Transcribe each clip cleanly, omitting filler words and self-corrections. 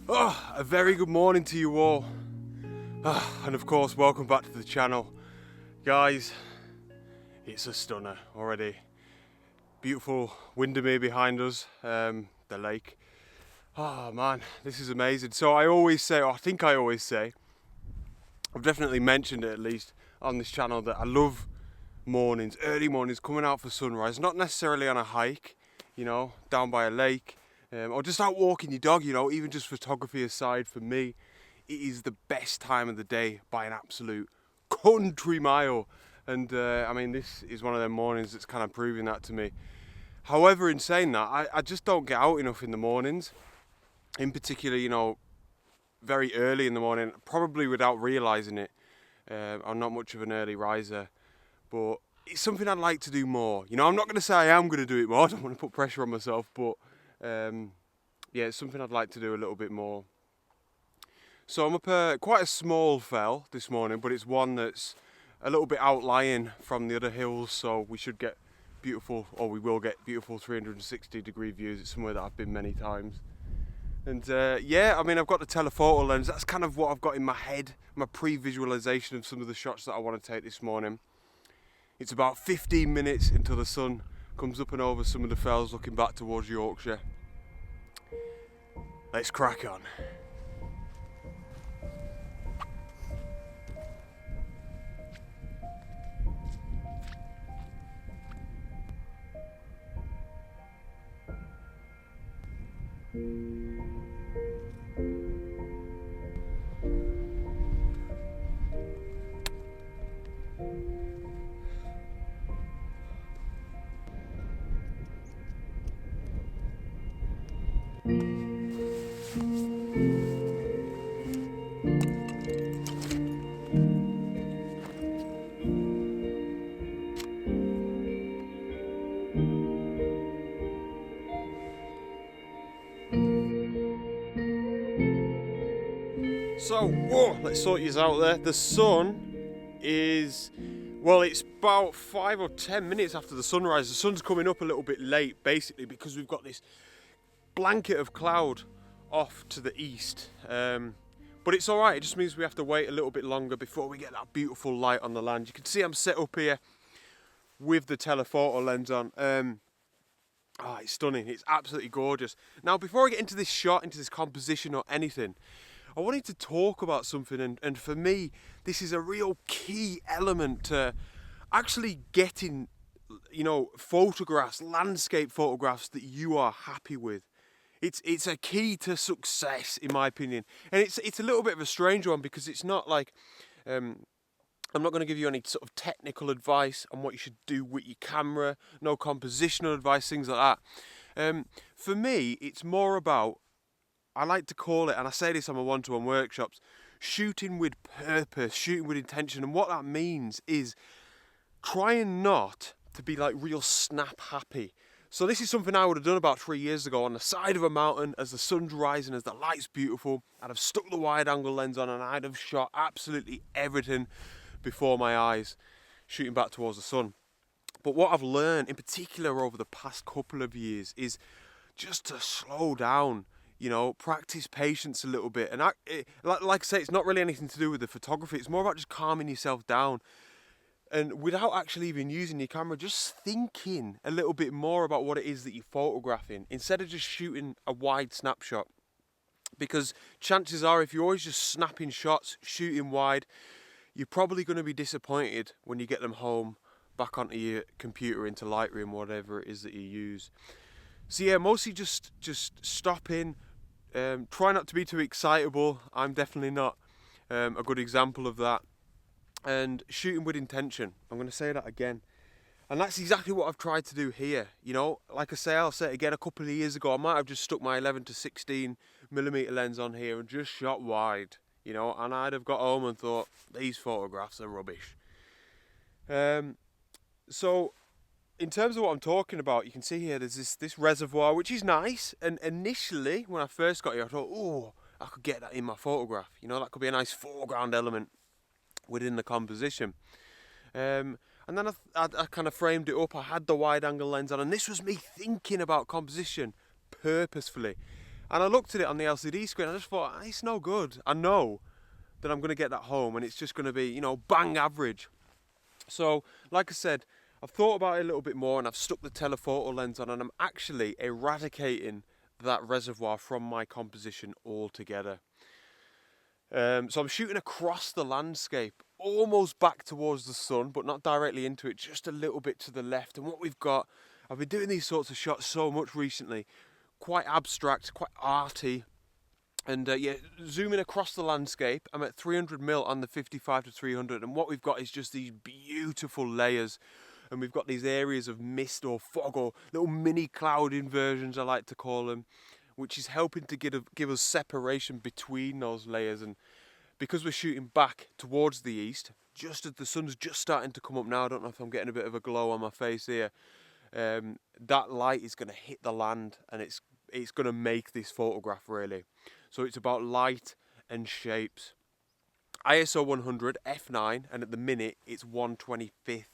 Oh, a very good morning to you all. And of course, welcome back to the channel. Guys, it's a stunner already. Beautiful Windermere behind us, the lake. Oh man, this is amazing. So I always say, or I think I always say, I've definitely mentioned it at least on this channel, that I love mornings, early mornings, coming out for sunrise. Not necessarily on a hike, you know, down by a lake. Or just out walking your dog, you know, even just photography aside, for me, it is the best time of the day by an absolute country mile. And I mean, this is one of them mornings that's kind of proving that to me. However, in saying that, I just don't get out enough in the mornings. In particular, you know, very early in the morning, probably without realising it. I'm not much of an early riser, but it's something I'd like to do more. You know, I'm not going to say I am going to do it more, I don't want to put pressure on myself, but yeah, it's something I'd like to do a little bit more. So I'm up quite a small fell this morning, but it's one that's a little bit outlying from the other hills, so we should get beautiful, or we will get beautiful 360 degree views. It's somewhere that I've been many times. And yeah, I mean, I've got the telephoto lens. That's kind of what I've got in my head, my pre-visualization of some of the shots that I want to take this morning. It's about 15 minutes until the sun comes up and over some of the fells looking back towards Yorkshire. Let's crack on. So, whoa, let's sort yous out there. The sun is, well, it's about 5 or 10 minutes after the sunrise. The sun's coming up a little bit late, basically, because we've got this blanket of cloud off to the east. But it's all right. It just means we have to wait a little bit longer before we get that beautiful light on the land. You can see I'm set up here with the telephoto lens on. It's stunning. It's absolutely gorgeous. Now, before I get into this shot, into this composition or anything, I wanted to talk about something, and for me, this is a real key element to actually getting, you know, photographs, landscape photographs that you are happy with. It's a key to success, in my opinion, and it's a little bit of a strange one, because it's not like I'm not going to give you any sort of technical advice on what you should do with your camera, no compositional advice, things like that. For me, it's more about, I like to call it, and I say this on my one-to-one workshops, shooting with purpose, shooting with intention. And what that means is trying not to be like real snap happy. So this is something I would have done about 3 years ago on the side of a mountain as the sun's rising, as the light's beautiful. I'd have stuck the wide angle lens on and I'd have shot absolutely everything before my eyes, shooting back towards the sun. But what I've learned, in particular over the past couple of years, is just to slow down. You know, practice patience a little bit. And like I say, it's not really anything to do with the photography. It's more about just calming yourself down. And without actually even using your camera, just thinking a little bit more about what it is that you're photographing, instead of just shooting a wide snapshot. Because chances are, if you're always just snapping shots, shooting wide, you're probably going to be disappointed when you get them home, back onto your computer, into Lightroom, whatever it is that you use. So yeah, mostly just stopping. Try not to be too excitable. I'm definitely not a good example of that. And shooting with intention. I'm going to say that again. And that's exactly what I've tried to do here. You know, like I say, I'll say it again, a couple of years ago, I might have just stuck my 11 to 16 millimeter lens on here and just shot wide. You know, and I'd have got home and thought, these photographs are rubbish. So in terms of what I'm talking about, you can see here there's this reservoir, which is nice. And initially, when I first got here, I thought, oh, I could get that in my photograph. You know, that could be a nice foreground element within the composition. And then I kind of framed it up. I had the wide angle lens on, and this was me thinking about composition purposefully. And I looked at it on the LCD screen, I just thought, it's no good. I know that I'm going to get that home and it's just going to be, you know, bang average. So, like I said, I've thought about it a little bit more and I've stuck the telephoto lens on and I'm actually eradicating that reservoir from my composition altogether. So I'm shooting across the landscape, almost back towards the sun, but not directly into it, just a little bit to the left. And what we've got, I've been doing these sorts of shots so much recently, quite abstract, quite arty. And yeah, zooming across the landscape, I'm at 300mm on the 55-300, and what we've got is just these beautiful layers. And we've got these areas of mist or fog or little mini cloud inversions, I like to call them, which is helping to give us separation between those layers. And because we're shooting back towards the east, just as the sun's just starting to come up now, I don't know if I'm getting a bit of a glow on my face here, that light is going to hit the land and it's going to make this photograph really. So it's about light and shapes. ISO 100, f9, and at the minute it's 1/25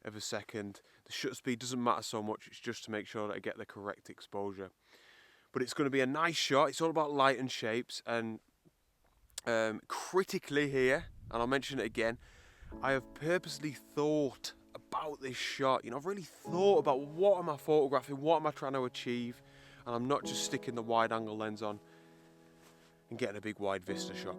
of a second. The shutter speed doesn't matter so much, it's just to make sure that I get the correct exposure. But it's going to be a nice shot. It's all about light and shapes, and critically here, and I'll mention it again, I have purposely thought about this shot. You know, I've really thought about what am I photographing, what am I trying to achieve, and I'm not just sticking the wide angle lens on and getting a big wide vista shot.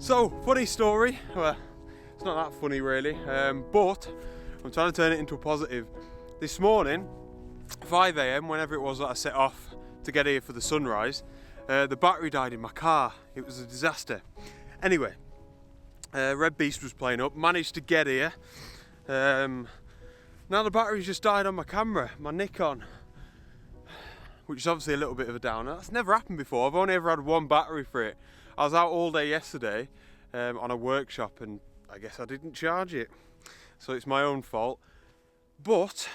So, funny story. Well, it's not that funny really, but I'm trying to turn it into a positive. This morning, 5 AM, whenever it was that I set off to get here for the sunrise, the battery died in my car. It was a disaster. Anyway, Red Beast was playing up, managed to get here. Now the battery's just died on my camera, my Nikon, which is obviously a little bit of a downer. That's never happened before. I've only ever had one battery for it. I was out all day yesterday on a workshop and I guess I didn't charge it. So it's my own fault. But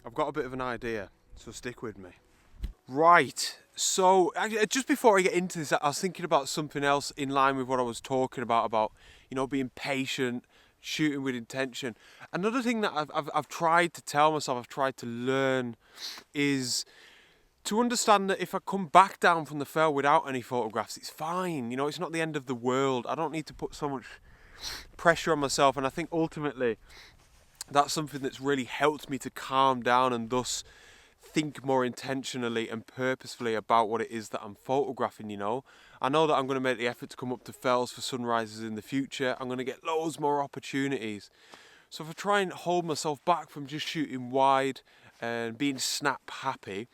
I've got a bit of an idea, so stick with me. Right, so just before I get into this, I was thinking about something else in line with what I was talking about, you know, being patient, shooting with intention. Another thing that I've tried to tell myself, I've tried to learn, is to understand that if I come back down from the fell without any photographs, it's fine. You know, it's not the end of the world. I don't need to put so much pressure on myself. And I think ultimately that's something that's really helped me to calm down and thus think more intentionally and purposefully about what it is that I'm photographing, you know. I know that I'm going to make the effort to come up to fells for sunrises in the future. I'm going to get loads more opportunities. So if I try and hold myself back from just shooting wide and being snap happy,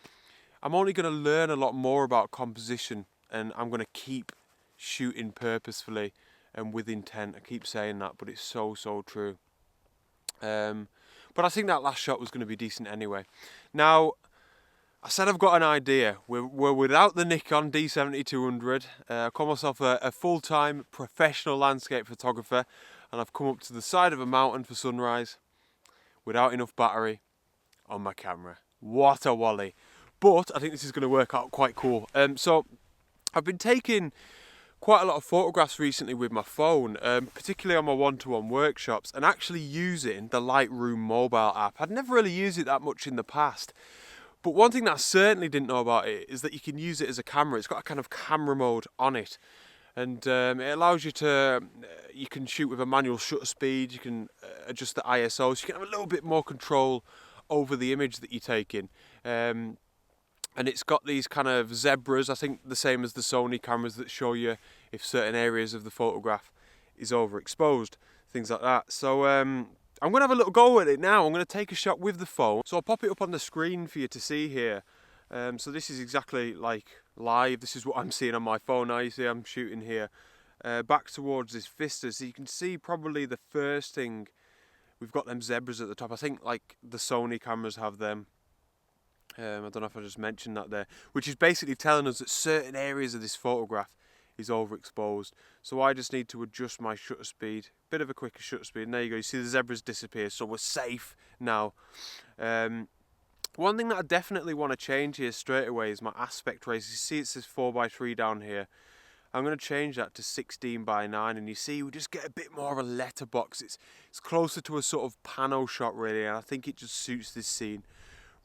I'm only going to learn a lot more about composition, and I'm going to keep shooting purposefully and with intent. I keep saying that, but it's so true. But I think that last shot was going to be decent anyway. Now, I said I've got an idea. We're without the Nikon D70-200. I call myself a full-time professional landscape photographer, and I've come up to the side of a mountain for sunrise without enough battery on my camera. What a wally. But I think this is going to work out quite cool. So I've been taking quite a lot of photographs recently with my phone, particularly on my one-to-one workshops, and actually using the Lightroom mobile app. I'd never really used it that much in the past. But one thing that I certainly didn't know about it is that you can use it as a camera. It's got a kind of camera mode on it. And it allows you to, you can shoot with a manual shutter speed, you can adjust the ISO, so you can have a little bit more control over the image that you're taking. And it's got these kind of zebras, I think the same as the Sony cameras that show you if certain areas of the photograph is overexposed, things like that. So I'm going to have a little go at it now. I'm going to take a shot with the phone. So I'll pop it up on the screen for you to see here. So this is exactly like live. This is what I'm seeing on my phone now. You see I'm shooting here. Back towards this vista. So you can see probably the first thing, we've got them zebras at the top. I think like the Sony cameras have them. I don't know if I just mentioned that there. Which is basically telling us that certain areas of this photograph is overexposed. So I just need to adjust my shutter speed. Bit of a quicker shutter speed. And there you go. You see the zebras disappear. So we're safe now. One thing that I definitely want to change here straight away is my aspect ratio. You see it says 4:3 down here. I'm going to change that to 16:9, and you see we just get a bit more of a letterbox. It's closer to a sort of pano shot really, and I think it just suits this scene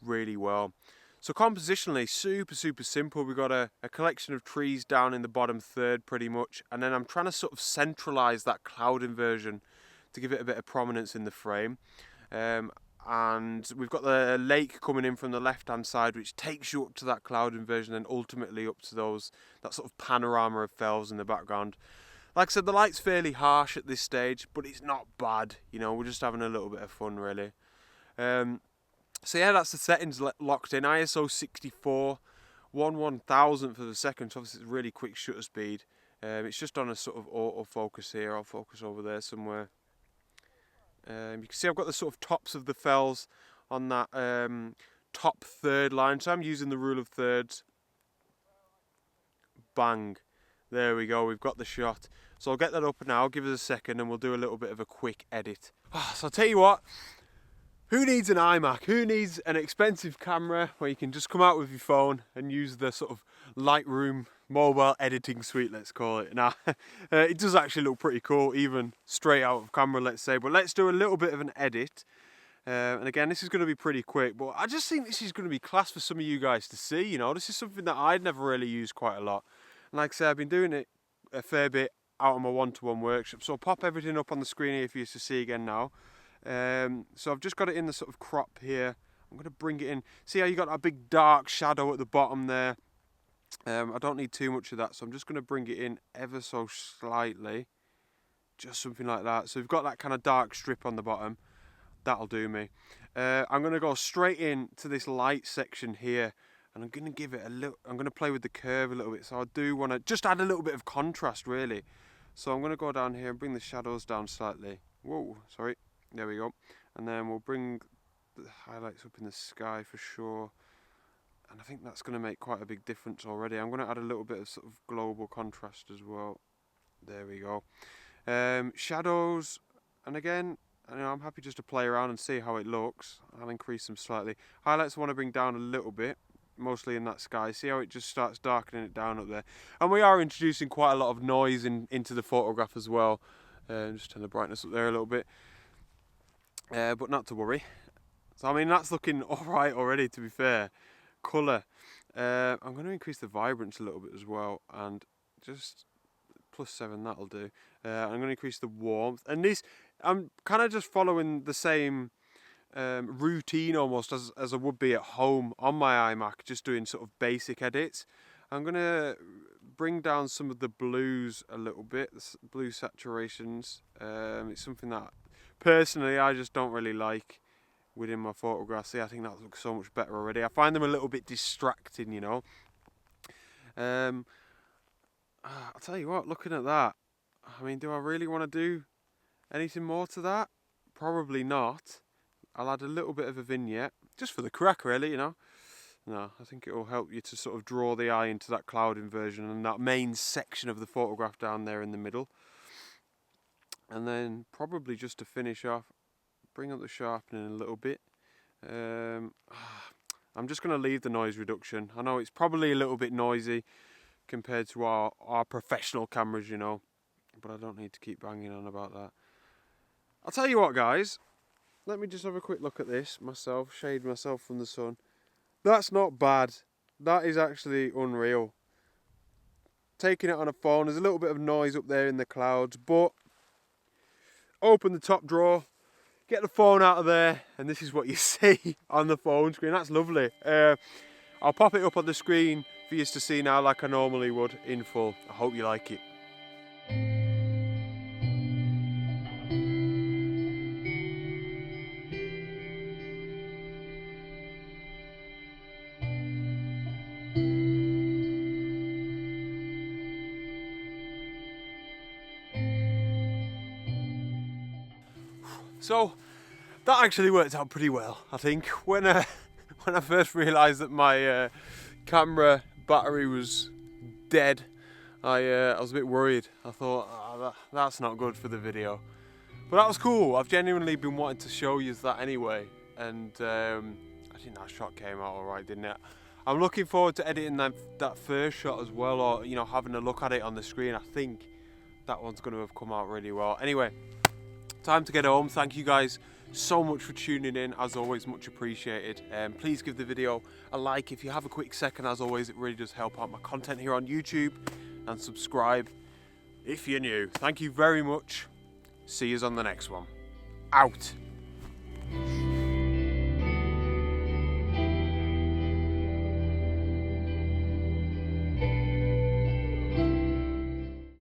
really well. So compositionally, super simple. We've got a collection of trees down in the bottom third pretty much, and then I'm trying to sort of centralise that cloud inversion to give it a bit of prominence in the frame. And we've got the lake coming in from the left hand side, which takes you up to that cloud inversion and ultimately up to that sort of panorama of fells in the background. Like I said, the light's fairly harsh at this stage, but it's not bad. You know, we're just having a little bit of fun really. So yeah, that's the settings locked in. ISO 64, 1/1000th of a second, so obviously it's really quick shutter speed. It's just on a sort of autofocus here. I'll focus over there somewhere. You can see I've got the sort of tops of the fells on that top third line, so I'm using the rule of thirds. Bang. There we go, we've got the shot. So I'll get that up now, give us a second and we'll do a little bit of a quick edit. So I'll tell you what, who needs an iMac? Who needs an expensive camera where you can just come out with your phone and use the sort of Lightroom mobile editing suite, let's call it. Now, it does actually look pretty cool, even straight out of camera, let's say. But let's do a little bit of an edit. And again, this is going to be pretty quick, but I just think this is going to be class for some of you guys to see. You know, this is something that I'd never really used quite a lot. And like I say, I've been doing it a fair bit out on my one-to-one workshop. So I'll pop everything up on the screen here for you to see again now. So I've just got it in the sort of crop here. I'm going to bring it in. See how you got that big dark shadow at the bottom there? I don't need too much of that, so I'm just going to bring it in ever so slightly. Just something like that. So we've got that kind of dark strip on the bottom. That'll do me. I'm going to go straight in to this light section here, and I'm going to give it a little, I'm going to play with the curve a little bit. So I do want to just add a little bit of contrast really. So I'm going to go down here and bring the shadows down slightly. Whoa, sorry. There we go. And then we'll bring the highlights up in the sky for sure. And I think that's going to make quite a big difference already. I'm going to add a little bit of sort of global contrast as well. There we go. Shadows, and again, you know, I'm happy just to play around and see how it looks. I'll increase them slightly. Highlights I want to bring down a little bit, mostly in that sky. See how it just starts darkening it down up there. And we are introducing quite a lot of noise into the photograph as well. Just turn the brightness up there a little bit. But not to worry. So I mean, that's looking alright already, to be fair. Colour. I'm going to increase the vibrance a little bit as well, and just +7, that'll do. I'm going to increase the warmth, and this, I'm kind of just following the same routine almost as I would be at home on my iMac, just doing sort of basic edits. I'm going to bring down some of the blues a little bit, blue saturations. It's something that personally I just don't really like within my photographs. See, I think that looks so much better already. I find them a little bit distracting, you know. I'll tell you what, looking at that, I mean, do I really want to do anything more to that? Probably not. I'll add a little bit of a vignette, just for the crack really, you know. No, I think it will help you to sort of draw the eye into that cloud inversion and that main section of the photograph down there in the middle. And then probably just to finish off, bring up the sharpening a little bit. I'm just going to leave the noise reduction. I know it's probably a little bit noisy compared to our professional cameras, you know, but I don't need to keep banging on about that. I'll tell you what, guys, let me just have a quick look at this myself, shade myself from the sun. That's not bad. That is actually unreal. Taking it on a phone, there's a little bit of noise up there in the clouds, but open the top drawer, get the phone out of there, and this is what you see on the phone screen. That's lovely. I'll pop it up on the screen for you to see now like I normally would in full. I hope you like it. So that actually worked out pretty well, I think. When I first realised that my camera battery was dead, I was a bit worried. I thought, that's not good for the video. But that was cool. I've genuinely been wanting to show you that anyway. And I think that shot came out alright, didn't it? I'm looking forward to editing that first shot as well, or you know, having a look at it on the screen. I think that one's going to have come out really well. Anyway, time to get home. Thank you guys so much for tuning in. As always, much appreciated. Please give the video a like if you have a quick second. As always, it really does help out my content here on YouTube. And subscribe if you're new. Thank you very much. See you on the next one. Out.